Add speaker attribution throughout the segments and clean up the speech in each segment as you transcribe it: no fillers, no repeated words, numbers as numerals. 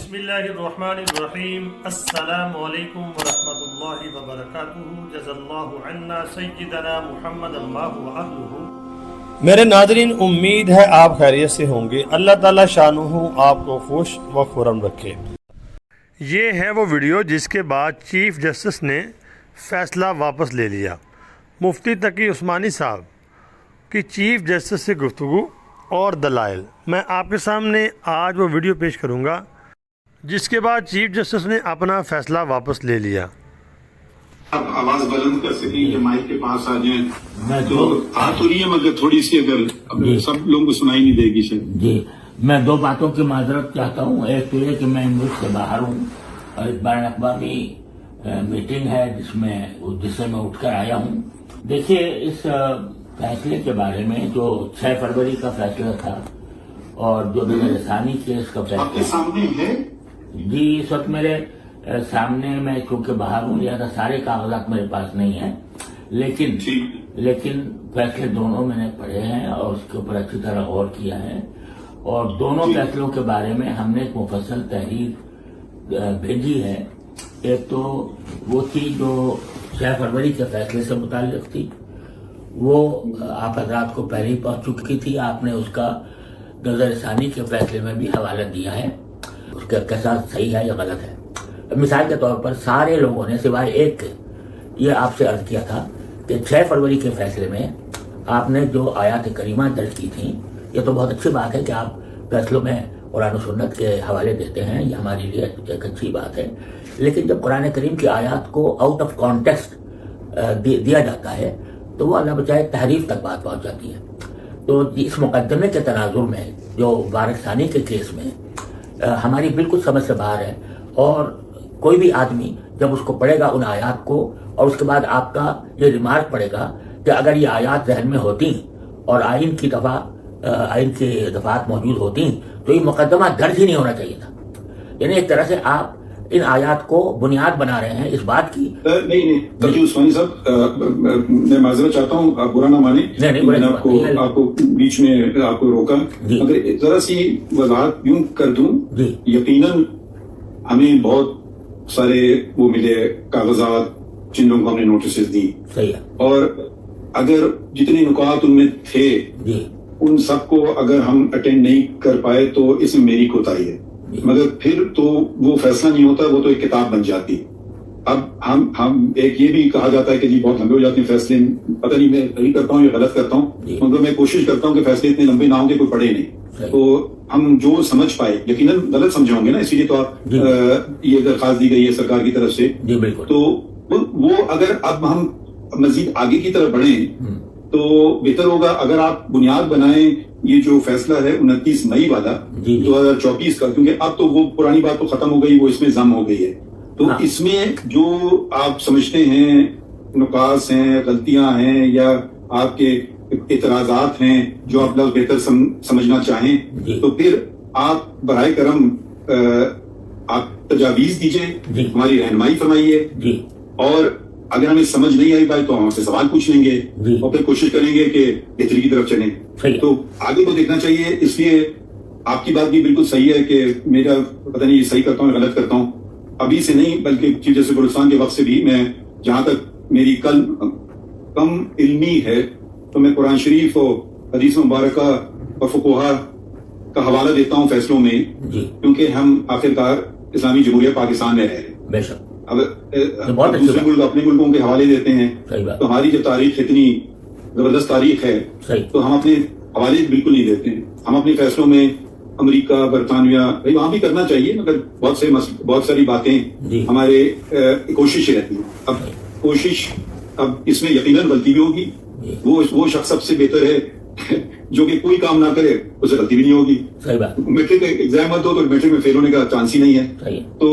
Speaker 1: بسم اللہ الرحمن الرحیم السلام علیکم ورحمۃ اللہ وبرکاتہ جزا اللہ عنا سیدنا محمد اللہ وآلہ۔ میرے ناظرین، امید ہے آپ خیریت سے ہوں گے۔ اللہ تعالیٰ شانہ آپ کو خوش و خرم رکھے۔ یہ ہے وہ ویڈیو جس کے بعد چیف جسٹس نے فیصلہ واپس لے لیا۔ مفتی تقی عثمانی صاحب کی چیف جسٹس سے گفتگو اور دلائل میں آپ کے سامنے آج وہ ویڈیو پیش کروں گا جس کے بعد چیف جسٹس نے اپنا فیصلہ واپس لے لیا۔
Speaker 2: آپ آواز بلند کر سکیں یا مائک کے پاس آ جائیں تو آ تو نہیں ہے، مگر تھوڑی سی اگر سب لوگوں کو سنائی نہیں دے گی شاید۔
Speaker 3: جی، میں دو باتوں کی معذرت چاہتا ہوں۔ ایک تو یہ کہ میں ملک سے باہر ہوں اور ایک بین الاقوامی میٹنگ ہے جس سے میں اٹھ کر آیا ہوں۔ دیکھیے، اس فیصلے کے بارے میں جو 6 فروری کا فیصلہ تھا اور جو نظر ثانی کیس کا فیصلہ
Speaker 2: آپ کے سامنے ہے؟
Speaker 3: جی، اس وقت میرے سامنے، میں چونکہ باہر ہوں لہٰذا سارے کاغذات میرے پاس نہیں ہیں، لیکن فیصلے دونوں میں نے پڑھے ہیں اور اس کے اوپر اچھی طرح غور کیا ہے، اور دونوں فیصلوں کے بارے میں ہم نے ایک مفصل تحریر بھیجی ہے۔ ایک تو وہ تھی جو 6 فروری کے فیصلے سے متعلق تھی، وہ آپ حضرات کو پہلے ہی پہنچ چکی تھی۔ آپ نے اس کا نظر ثانی کے فیصلے میں بھی حوالہ دیا ہے، اس کا کیسا صحیح ہے یا غلط ہے۔ مثال کے طور پر سارے لوگوں نے سوائے ایک کے یہ آپ سے عرض کیا تھا کہ 6 فروری کے فیصلے میں آپ نے جو آیات کریمہ درج کی تھیں، یہ تو بہت اچھی بات ہے کہ آپ فیصلوں میں قرآن و سنت کے حوالے دیتے ہیں، یہ ہمارے لیے ایک اچھی بات ہے، لیکن جب قرآن کریم کی آیات کو آؤٹ آف کانٹیکسٹ دیا جاتا ہے تو وہ اللہ بچائے تحریف تک بات پہنچ جاتی ہے۔ تو اس مقدمے کے تناظر میں جو وارث ثانی کے کیس میں ہماری بالکل سمجھ سے باہر ہے، اور کوئی بھی آدمی جب اس کو پڑھے گا ان آیات کو اور اس کے بعد آپ کا یہ ریمارک پڑے گا کہ اگر یہ آیات ذہن میں ہوتی اور آئین کی دفعات موجود ہوتی تو یہ مقدمہ درج ہی نہیں ہونا چاہیے تھا۔ یعنی ایک طرح سے آپ ان آیات کو بنیاد بنا رہے ہیں اس بات کی۔
Speaker 2: نہیں تقی عثمانی صاحب، میں معذرت چاہتا ہوں، آپ برا نہ مانیں، میں نے آپ کو بیچ میں آپ کو روکا، مگر ذرا سی وضاحت یوں کر دوں۔ یقیناً ہمیں بہت سارے وہ ملے کاغذات جن لوگوں کو ہم نے نوٹسز دی، اور اگر جتنے نکات ان میں تھے ان سب کو اگر ہم اٹینڈ نہیں کر پائے تو اس میں میری کوتاہی ہے، مگر پھر تو وہ فیصلہ نہیں ہوتا، وہ تو ایک کتاب بن جاتی۔ اب ہم ایک یہ بھی کہا جاتا ہے کہ جی بہت لمبے ہو جاتے ہیں فیصلے، پتہ نہیں میں صحیح کرتا ہوں یا غلط کرتا ہوں، مگر میں کوشش کرتا ہوں کہ فیصلے اتنے لمبے نہ ہوں کہ کوئی پڑھے نہیں، تو ہم جو سمجھ پائے، یقیناً غلط سمجھے ہوں گے نا، اسی لیے تو آپ یہ درخواست دی گئی ہے سرکار کی طرف سے، تو وہ اگر اب ہم مزید آگے کی طرف بڑھیں تو بہتر ہوگا اگر آپ بنیاد بنائیں یہ جو فیصلہ ہے 29 مئی والا 2024 کا، کیونکہ اب تو وہ پرانی بات تو ختم ہو گئی، وہ اس میں ضم ہو گئی ہے، تو اس میں جو آپ سمجھتے ہیں نقاص ہیں، غلطیاں ہیں، یا آپ کے اعتراضات ہیں جو آپ لوگ بہتر سمجھنا چاہیں، تو پھر آپ براہ کرم آپ تجاویز دیجئے، ہماری رہنمائی فرمائیے، اور اگر ہمیں سمجھ نہیں آئی بات تو ہم سے سوال پوچھ لیں گے اور پھر کوشش کریں گے کہ بہتری کی طرف چلیں۔ تو آگے کو دیکھنا چاہیے، اس لیے آپ کی بات بھی بالکل صحیح ہے کہ میرا پتہ نہیں صحیح کرتا ہوں یا غلط کرتا ہوں، ابھی سے نہیں بلکہ چیف جسٹس بلوچستان کے وقت سے بھی میں، جہاں تک میری کم علمی ہے تو میں قرآن شریف اور حدیث مبارکہ اور فقہا کا حوالہ دیتا ہوں فیصلوں میں، کیونکہ ہم آخرکار اسلامی جمہوریہ پاکستان میں رہ رہے ہیں۔ اب دوسرے ملک اپنے ملکوں کے حوالے دیتے ہیں، تو ہماری جو تاریخ اتنی زبردست تاریخ ہے تو ہم اپنے حوالے بالکل نہیں دیتے ہیں۔ ہم اپنے فیصلوں میں امریکہ، برطانیہ، وہاں بھی کرنا چاہیے، مگر بہت ساری باتیں ہمارے کوشش رہتی ہیں۔ اب کوشش، اب اس میں یقیناً غلطی بھی ہوگی، وہ شخص سب سے بہتر ہے جو کہ کوئی کام نہ کرے، اسے غلطی بھی نہیں ہوگی۔ میٹرک ایگزام مت ہو تو میٹرک میں فیل ہونے کا چانس ہی نہیں ہے، تو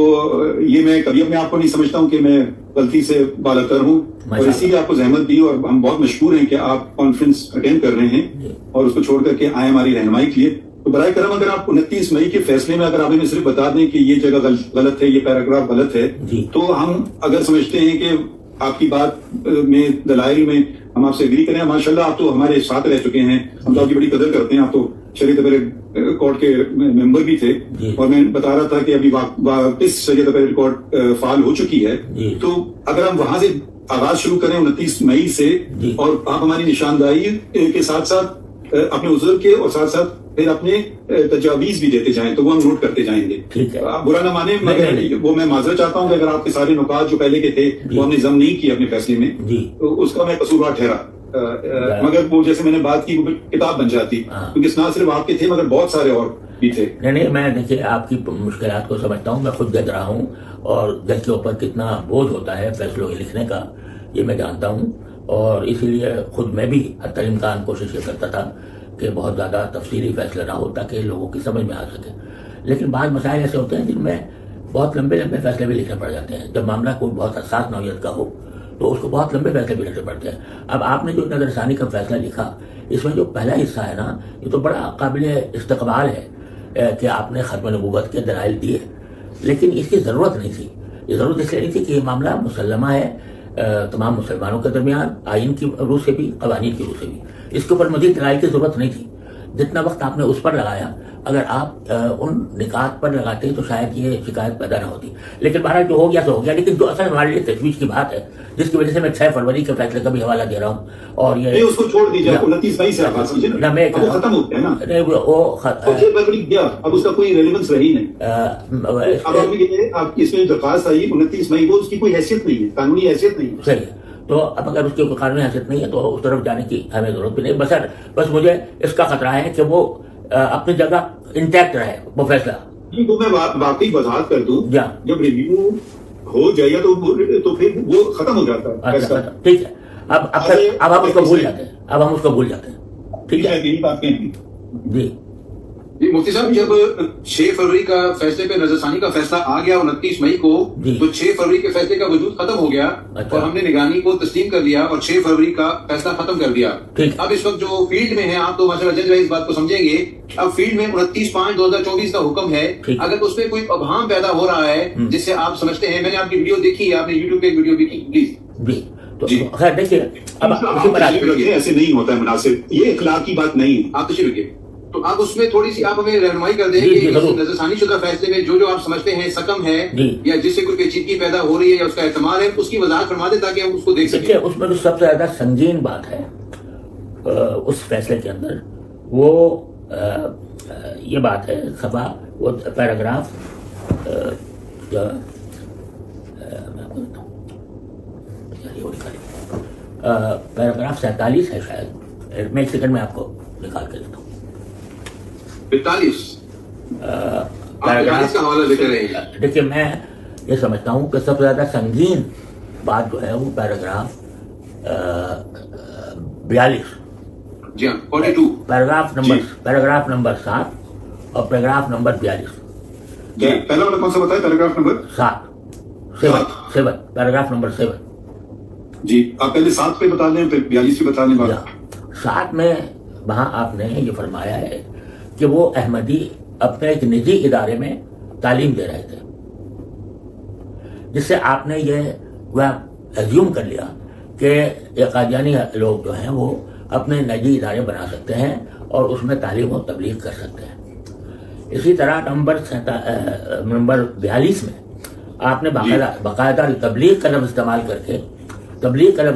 Speaker 2: یہ میں کبھی اپنے آپ کو نہیں سمجھتا ہوں کہ میں غلطی سے بالاتر ہوں، اور اسی لیے آپ کو زحمت دی، اور ہم بہت مشکور ہیں کہ آپ کانفرنس اٹینڈ کر رہے ہیں اور اس کو چھوڑ کر کے آئے ہماری رہنمائی کے لیے۔ تو برائے کرم اگر آپ 29 مئی کے فیصلے میں اگر آپ ہمیں صرف بتا دیں کہ یہ جگہ غلط ہے، یہ پیراگراف غلط ہے، تو ہم اگر سمجھتے ہیں کہ آپ کی بات میں دلائل میں ہم آپ سے اگری کریں، ماشاءاللہ آپ تو ہمارے ساتھ رہ چکے ہیں، ہم تو آپ کی بڑی قدر کرتے ہیں، آپ تو شریعت اپیلیٹ کورٹ کے ممبر بھی تھے, اور میں بتا رہا تھا کہ ابھی واپس شریعت اپیلیٹ کورٹ فعال ہو چکی ہے. تو اگر ہم وہاں سے آغاز شروع کریں 29 مئی سے, اور آپ ہماری نشاندہی کے ساتھ ساتھ اپنے عذر کے اور ساتھ ساتھ پھر اپنے تجاویز بھی دیتے جائیں, تو وہ ہم نوٹ کرتے جائیں گے. آپ برا نہ مانیں, مگر وہ میں معذرت چاہتا ہوں کہ اگر آپ کے سارے نکات جو پہلے کے تھے وہ ہم نے ضم نہیں کیے اپنے فیصلے میں, تو اس کا میں قصوروار ٹھہرا. مگر وہ جیسے میں نے بات کی, وہ کتاب بن جاتی, کیونکہ نہ صرف آپ کے تھے مگر بہت سارے اور بھی تھے.
Speaker 3: نہیں, میں دیکھیے آپ کی مشکلات کو سمجھتا ہوں, میں خود جج رہا ہوں, اور دل کے اوپر کتنا بوجھ ہوتا ہے فیصلوں کے لکھنے کا یہ میں جانتا ہوں, اور اسی لیے خود میں بھی حتی الامکان کوشش یہ کرتا تھا کہ بہت زیادہ تفصیلی فیصلہ نہ ہو تاکہ لوگوں کی سمجھ میں آ سکے. لیکن بعض مسائل ایسے ہوتے ہیں جن میں بہت لمبے لمبے فیصلے بھی لکھنے پڑ جاتے ہیں. جب معاملہ کوئی بہت حساس نوعیت کا ہو تو اس کو بہت لمبے فیصلے بھی لکھنے پڑتے ہیں. اب آپ نے جو نظر ثانی کا فیصلہ لکھا, اس میں جو پہلا حصہ ہے نا, یہ تو بڑا قابل استقبال ہے کہ آپ نے ختم نبوت کے دلائل دیے, لیکن اس کی ضرورت نہیں تھی. یہ ضرورت اس لیے نہیں تھی کہ یہ معاملہ مسلمہ ہے تمام مسلمانوں کے درمیان, آئین کی روح سے بھی, قوانین کی روح سے بھی. اس کے اوپر مزید دلائل کی ضرورت نہیں تھی. جتنا وقت آپ نے اس پر لگایا, اگر آپ ان نکات پر لگاتے تو شاید یہ شکایت پیدا نہ ہوتی. لیکن بہرحال جو ہو گیا تو ہو گیا. لیکن جو اصل ہمارے لیے تشویش کی بات ہے, جس کی وجہ سے میں 6 فروری کے فیصلے کا بھی حوالہ دے رہا ہوں, اور یہ
Speaker 2: اس کو چھوڑ دیجیے, 29 مئی سے آغاز کیجیے نا, وہ ختم ہو گیا نا.
Speaker 3: نہیں, وہ
Speaker 2: 6 فروری گیا, اب اس کا کوئی ریلیونس رہی نہیں. اب آپ اس میں درخواست آئی 29 مئی, وہ اس کی کوئی حیثیت نہیں ہے, قانونی حیثیت نہیں ہے.
Speaker 3: صحیح. تو اب اگر اس کی کوئی قانونی حیثیت نہیں ہے تو اس طرف جانے کی ہمیں ضرورت بھی نہیں. بس مجھے اس کا خطرہ ہے کہ وہ اپنی جگہ انٹیکٹ رہے وہ فیصلہ.
Speaker 2: تو میں واقعی وضاحت کر دوں, جب ریویو ہو جائے گا تو پھر وہ ختم ہو جاتا ہے.
Speaker 3: ٹھیک ہے, اب ہم اس کو بھول جاتے ہیں. ٹھیک ہے,
Speaker 2: یہی بات کہیں.
Speaker 3: جی
Speaker 2: مفتی صاحب, جب 6 فروری کا فیصلے پہ نظر ثانی کا فیصلہ آ گیا 29 مئی کو, تو 6 فروری کے فیصلے کا وجود ختم ہو گیا, اور ہم نے نگرانی کو تسلیم کر دیا اور 6 فروری کا فیصلہ ختم کر دیا. اب اس وقت جو فیلڈ میں ہیں, آپ تو ماشاءاللہ جج رہے اس بات کو سمجھیں گے, اب فیلڈ میں 29/5/2024 کا حکم ہے. اگر اس میں کوئی ابہام پیدا ہو رہا ہے جس سے آپ سمجھتے ہیں, میں نے آپ کی ویڈیو دیکھی ہے, آپ نے یوٹیوب پہ ایک ویڈیو بھی کی, پلیز.
Speaker 3: خیر دیکھیے,
Speaker 2: ایسے نہیں ہوتا ہے مناسب, یہ اخلاق کی بات نہیں. آپ تشریف رکھیے, تو آپ اس میں تھوڑی سی آپ ہمیں رہنمائی کر دیں کہ نظر ثانی شدہ فیصلے میں جو آپ سمجھتے ہیں سکم ہے یا جس سے کوئی پیچیدگی پیدا ہو رہی ہے یا اس کا احتمال ہے, اس کی وضاحت فرما دیں تاکہ ہم اس کو دیکھ سکیں.
Speaker 3: اس میں جو سب سے زیادہ سنگین بات ہے اس فیصلے کے اندر, وہ یہ بات ہے, صفحہ وہ پیراگراف پیراگراف 47 ہے شاید, میں ایک سیکنڈ میں آپ کو نکال کے دیتا ہوں.
Speaker 2: 45 کا حوالہ لے کر رہے ہیں.
Speaker 3: دیکھیے, میں یہ سمجھتا ہوں کہ سب سے زیادہ سنگین بات جو ہے وہ پیراگراف 42,
Speaker 2: جی ہاں 42,
Speaker 3: پیراگراف نمبر 7 اور پیراگراف نمبر 42.
Speaker 2: پہلا والا کون سا بتایا؟ Paragraph number
Speaker 3: 7 paragraph number 7.
Speaker 2: جی, آپ پہلے 7 پہ بتا دیں پھر 42 پہ بتا دیں.
Speaker 3: 7 میں وہاں آپ نے یہ فرمایا ہے کہ وہ احمدی اپنے ایک نجی ادارے میں تعلیم دے رہے تھے, جس سے آپ نے یہ ایزیوم کر لیا کہ یہ قادیانی لوگ جو ہیں وہ اپنے نجی ادارے بنا سکتے ہیں اور اس میں تعلیم و تبلیغ کر سکتے ہیں. اسی طرح نمبر 42 میں آپ نے باقاعدہ تبلیغ کا لفظ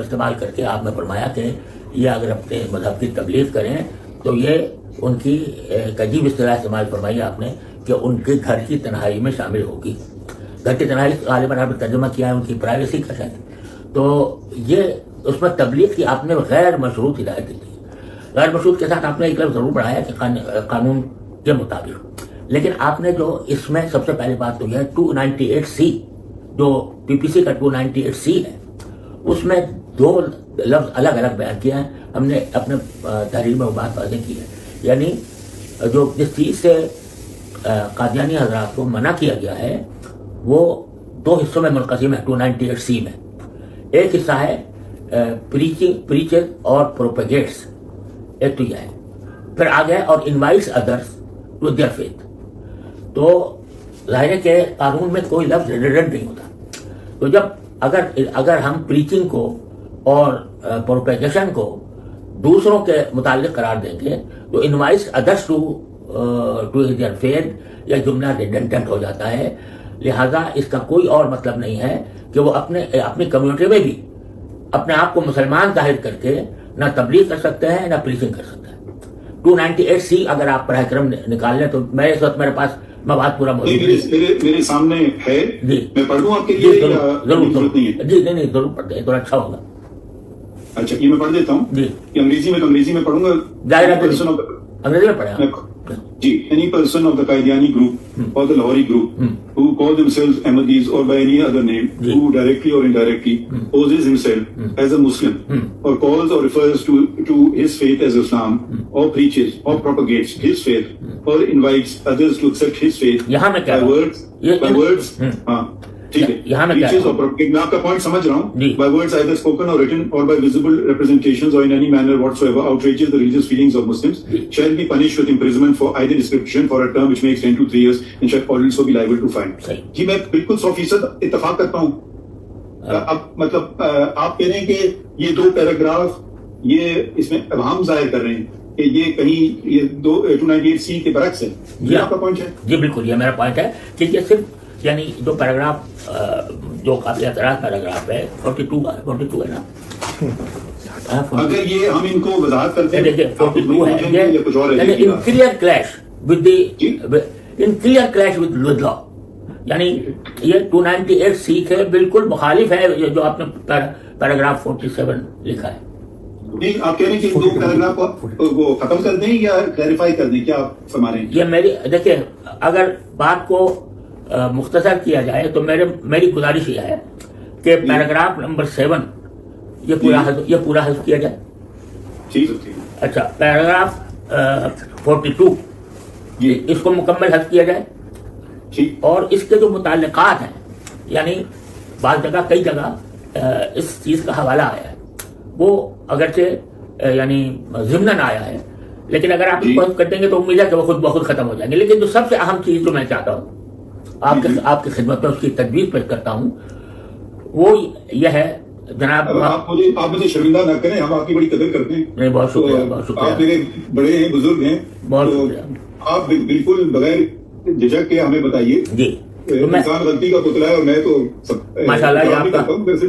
Speaker 3: استعمال کر کے آپ نے فرمایا کہ یہ اگر اپنے مذہب کی تبلیغ کریں تو یہ ان کی ایک عجیب اصطلاح استعمال فرمائی آپ نے کہ ان کے گھر کی تنہائی میں شامل ہوگی. گھر کی تنہائی غالباً آپ نے ترجمہ کیا ہے ان کی پرائیویسی کا شاید. تو یہ اس میں تبلیغ کی آپ نے غیر مشروط ہدایت دی. غیر مشروط کے ساتھ آپ نے ایک لفظ ضرور بڑھایا کہ قانون کے مطابق, لیکن آپ نے جو اس میں سب سے پہلی بات تو یہ ہے 298C, جو PPC کا 298C ہے, اس میں 2 لفظ الگ الگ بیان کیا ہے. ہم نے اپنے تحریر میں وہ بات واضح کی ہے, یعنی جو جس چیز سے قادیانی حضرات کو منع کیا گیا ہے وہ 2 حصوں میں منقسم ہے 298C میں. ایک حصہ ہے پریچز اور پروپیگیٹس, ایک تو یہ ہے. پھر آگے اور invites others to their faith. تو ظاہر ہے کہ قانون میں کوئی لفظ ریڈنڈنٹ نہیں ہوتا. تو جب اگر ہم پریچنگ کو اور پروپیگیشن کو دوسروں کے متعلق قرار دیں گے تو invites others to their faith یا جملہ ریڈنڈنٹ ہو جاتا ہے. لہذا اس کا کوئی اور مطلب نہیں ہے کہ وہ اپنی کمیونٹی میں بھی اپنے آپ کو مسلمان ظاہر کر کے نہ تبلیغ کر سکتے ہیں نہ پریچنگ کر سکتے ہیں. 298C اگر آپ براہ کرم نکال لیں تو اس وقت میرے پاس مواد پورا موجود ہے.
Speaker 2: میرے سامنے ہے.
Speaker 3: جی
Speaker 2: میں پڑھ دوں آپ کے لیے؟ ضرور
Speaker 3: جی نہیں ضرور پڑھ دیں تو اچھا ہوگا.
Speaker 2: اچھا یہ میں پڑھ دیتا ہوں.
Speaker 3: جی
Speaker 2: انگریزی میں پڑھوں گا.
Speaker 3: انگریزی میں پڑھیں.
Speaker 2: جی. Any person of the Qaediani group or the Lahori group who call themselves Ahmadis or by any other name who directly or indirectly poses himself as a Muslim or calls or refers to his faith as Islam or preaches or propagates his faith or invites others to accept his faith by words ٹھیک ہے. میں آپ کا point سمجھ رہا ہوں. by words either spoken or written or by visible representations or in any manner whatsoever outrages the religious feelings of Muslims shall be punished with imprisonment for either description for a term which may extend to 3 years and shall also be liable to fine. جی میں بالکل 100% اتفاق کرتا ہوں. اب مطلب آپ کہہ رہے ہیں کہ یہ 2 پیراگراف یہ اس میں ابہام ظاہر کر رہے ہیں کہ یہ کہیں یہ 298C کے برعکس ہے. یہ آپ کا پوائنٹ ہے؟ جی
Speaker 3: بالکل یہ میرا پوائنٹ ہے کہ یہ صرف یعنی 2 پیراگراف جو قابل اعتراض پیراگراف ہے 42 ہے نا.
Speaker 2: اگر یہ ہم ان کو وضاحت کرتے ہیں
Speaker 3: دیکھیے 42 ہے ان کلیئر کلیش ود لا. یعنی یہ 298C کے بالکل مخالف ہے جو آپ نے پیراگراف 47 لکھا ہے.
Speaker 2: آپ کہہ رہے ہیں کہ 2 پیراگراف کو ختم کر دیں یا کلیریفائی کر دیں؟ کیا آپ فرما رہے ہیں؟
Speaker 3: یہ میری دیکھیں اگر بات کو مختصر کیا جائے تو میری گزارش یہ ہے کہ پیراگراف نمبر 7 یہ پورا حذف کیا جائے. اچھا پیراگراف 42 اس کو مکمل حذف کیا جائے اور اس کے جو متعلقات ہیں یعنی بعض جگہ کئی جگہ اس چیز کا حوالہ آیا ہے وہ اگرچہ یعنی ضمناً آیا ہے لیکن اگر آپ اس کو حذف کر دیں گے تو امید ہے کہ وہ خود بخود ختم ہو جائیں گے. لیکن جو سب سے اہم چیز جو میں چاہتا ہوں آپ کی خدمت میں اس کی تجویز پیش کرتا ہوں وہ یہ ہے جناب.
Speaker 2: آپ مجھے شرمندہ نہ کریں, ہم آپ کی بڑی قدر کرتے ہیں.
Speaker 3: نہیں بہت شکریہ, بہت شکریہ.
Speaker 2: آپ میرے بڑے ہیں, بزرگ ہیں,
Speaker 3: بہت شکریہ.
Speaker 2: آپ بالکل بغیر جھجک کے ہمیں بتائیے.
Speaker 3: جی
Speaker 2: انسان غلطی کا پتلا ہے اور میں تو ماشاءاللہ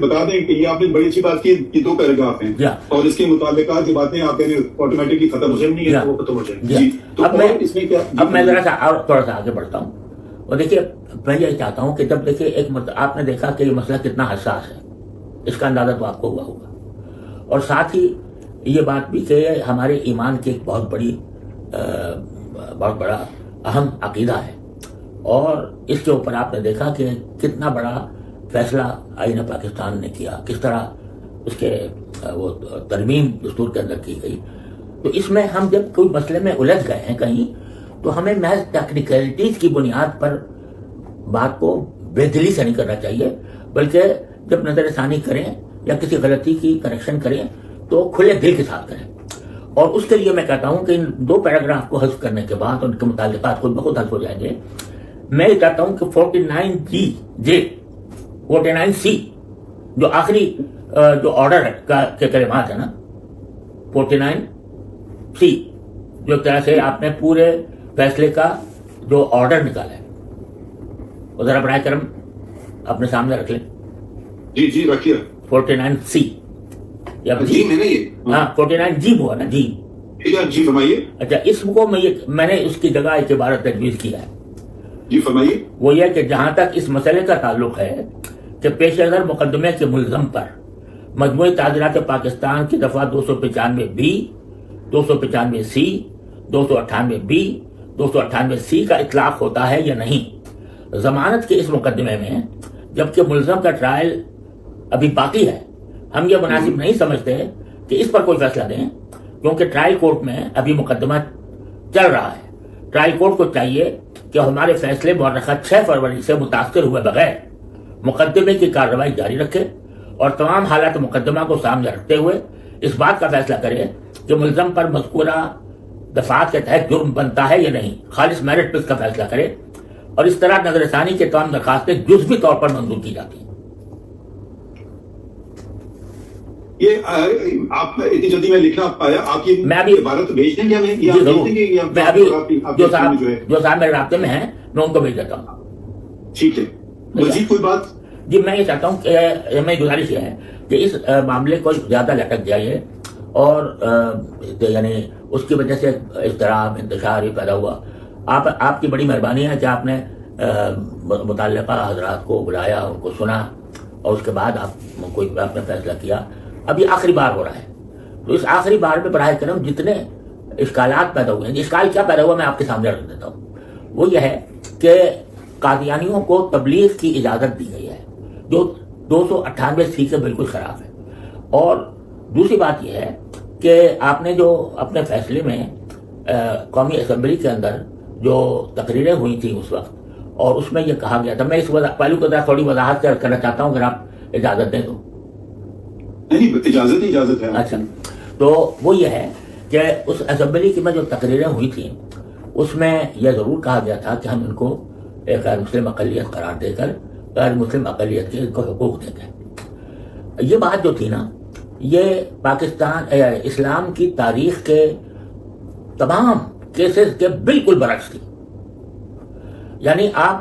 Speaker 2: بتا دیں کہ یہ آپ نے بڑی اچھی بات کی, یہ 2 پیراگراف ہیں اور اس کے متعلقات جو باتیں آپ کہنے آٹومیٹکلی ختم ہو جائیں گی, وہ ختم ہو جائیں گی.
Speaker 3: اب میں ذرا سا اور تھوڑا سا آگے بڑھتا ہوں. اور دیکھیے میں یہ چاہتا ہوں کہ جب دیکھیے آپ نے دیکھا کہ یہ مسئلہ کتنا حساس ہے, اس کا اندازہ تو آپ کو ہوا ہوگا, اور ساتھ ہی یہ بات بھی کہ ہمارے ایمان کی ایک بہت بڑا اہم عقیدہ ہے, اور اس کے اوپر آپ نے دیکھا کہ کتنا بڑا فیصلہ آئین پاکستان نے کیا, کس طرح اس کے وہ ترمیم دستور کے اندر کی گئی. تو اس میں ہم جب کوئی مسئلے میں الجھ گئے ہیں کہیں تو ہمیں محض ٹیکنیکلٹیز کی بنیاد پر بات کو بے دلی سے نہیں کرنا چاہیے, بلکہ جب نظر ثانی کریں یا کسی غلطی کی کریکشن کریں تو کھلے دل کے ساتھ کریں. اور اس کے لیے میں کہتا ہوں کہ ان 2 پیراگراف کو حذف کرنے کے بعد ان کے متعلقات خود بخود حذف ہو جائیں گے. میں یہ چاہتا ہوں کہ 49C جو آخری جو آرڈر کے کلمات ہیں نا, 49C جو طرح سے آپ نے پورے فیصلے کا جو آرڈر نکالا ہے وہ ذرا براہ کرم اپنے سامنے رکھ لیں.
Speaker 2: جی جی رکھیے.
Speaker 3: 49C
Speaker 2: جی میں نے
Speaker 3: ہاں 49G ہوا نا. جی
Speaker 2: جی فرمائیے.
Speaker 3: اچھا اس کو میں نے اس کی جگہ ایک عبارت تجویز کیا ہے.
Speaker 2: جی فرمائیے.
Speaker 3: وہ یہ کہ جہاں تک اس مسئلے کا تعلق ہے کہ پیش نظر مقدمے کے ملزم پر مجموعی تعزیرات پاکستان کی دفعہ 295B 295C 298B 298C کا اطلاق ہوتا ہے یا نہیں. ضمانت کے اس مقدمے میں جبکہ ملزم کا ٹرائل ابھی باقی ہے, ہم یہ مناسب نہیں سمجھتے کہ اس پر کوئی فیصلہ دیں, کیونکہ ٹرائل کورٹ میں ابھی مقدمہ چل رہا ہے. ٹرائل کورٹ کو چاہیے کہ ہمارے فیصلے مورخہ 6 فروری سے متاثر ہوئے بغیر مقدمے کی کارروائی جاری رکھے اور تمام حالات مقدمہ کو سامنے رکھتے ہوئے اس بات کا فیصلہ کرے کہ ملزم پر مذکورہ دفعات کے تحت جرم بنتا ہے یا نہیں. خالص میرٹ پر اس کا فیصلہ کرے, اور اس طرح نظر ثانی کے تمام درخواستیں جزوی طور پر منظور کی جاتی ہیں.
Speaker 2: یہ آپ اتنی جلدی میں لکھنا پایا، آپ یہ
Speaker 3: میں ابھی
Speaker 2: عبارت بھیج دیں گے ہمیں،
Speaker 3: جی ضرور، میں ابھی جو صاحب میرے رابطے میں ہیں میں ان کو بھیج دیتا ہوں.
Speaker 2: ٹھیک ہے. مزید کوئی بات؟
Speaker 3: جی میں یہ چاہتا ہوں کہ میں گزارش یہ ہے کہ اس معاملے کو زیادہ لٹک جائے اور یعنی اس کی وجہ سے اضطراب انتشار ہی پیدا ہوا. آپ کی بڑی مہربانی ہے کہ آپ نے متعلقہ حضرات کو بلایا، ان کو سنا اور اس کے بعد آپ نے فیصلہ کیا. اب یہ آخری بار ہو رہا ہے، تو اس آخری بار میں براہ کرم جتنے اشکالات پیدا ہوئے ہیں، اشکال کیا پیدا ہوا میں آپ کے سامنے رکھ دیتا ہوں. وہ یہ ہے کہ قادیانیوں کو تبلیغ کی اجازت دی گئی ہے جو 298 سے بالکل خلاف ہے. اور دوسری بات یہ ہے کہ آپ نے جو اپنے فیصلے میں قومی اسمبلی کے اندر جو تقریریں ہوئی تھیں اس وقت، اور اس میں یہ کہا گیا تھا، میں اس پہلو کو تھوڑی وضاحت کرنا چاہتا ہوں اگر آپ اجازت دیں تو.
Speaker 2: اجازت ہے.
Speaker 3: اچھا، تو وہ یہ ہے کہ اس اسمبلی کی میں جو تقریریں ہوئی تھیں اس میں یہ ضرور کہا گیا تھا کہ ہم ان کو ایک غیر مسلم اقلیت قرار دے کر غیر مسلم اقلیت کے ان کو حقوق دیں گے. یہ بات جو تھی نا، یہ پاکستان اسلام کی تاریخ کے تمام کیسز کے بالکل برعکس تھی. یعنی آپ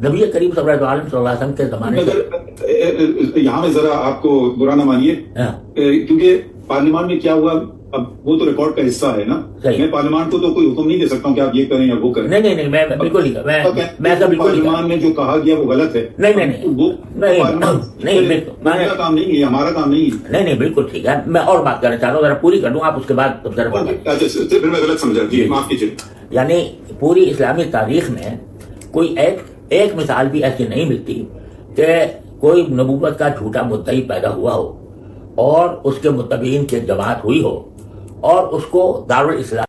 Speaker 3: نبی کریم صلی اللہ علیہ وسلم کے زمانے
Speaker 2: سے یہاں میں ذرا آپ کو برا نہ مانیے، کیونکہ پارلیمان میں کیا ہوا اب وہ تو ریکارڈ کا حصہ ہے نا. میں پارلیمان کو تو کوئی حکم نہیں دے سکتا ہوں کہ آپ یہ کریں یا وہ کریں.
Speaker 3: نہیں میں بالکل نہیں،
Speaker 2: پارلیمان میں جو کہا گیا وہ غلط ہے.
Speaker 3: نہیں
Speaker 2: کا کام نہیں ہے، ہمارا کام نہیں ہے.
Speaker 3: نہیں بالکل ٹھیک ہے. میں اور بات کرنا چاہ رہا ہوں، ذرا پوری کر دوں، آپ اس کے بعد
Speaker 2: پھر میں غلط سمجھا. جی معاف کیجیے.
Speaker 3: یعنی پوری اسلامی تاریخ میں کوئی ایک مثال بھی ایسی نہیں ملتی کہ کوئی نبوت کا جھوٹا مدعی پیدا ہوا ہو اور اس کے متبعین کی جماعت ہوئی ہو اور اس کو دارالاسلام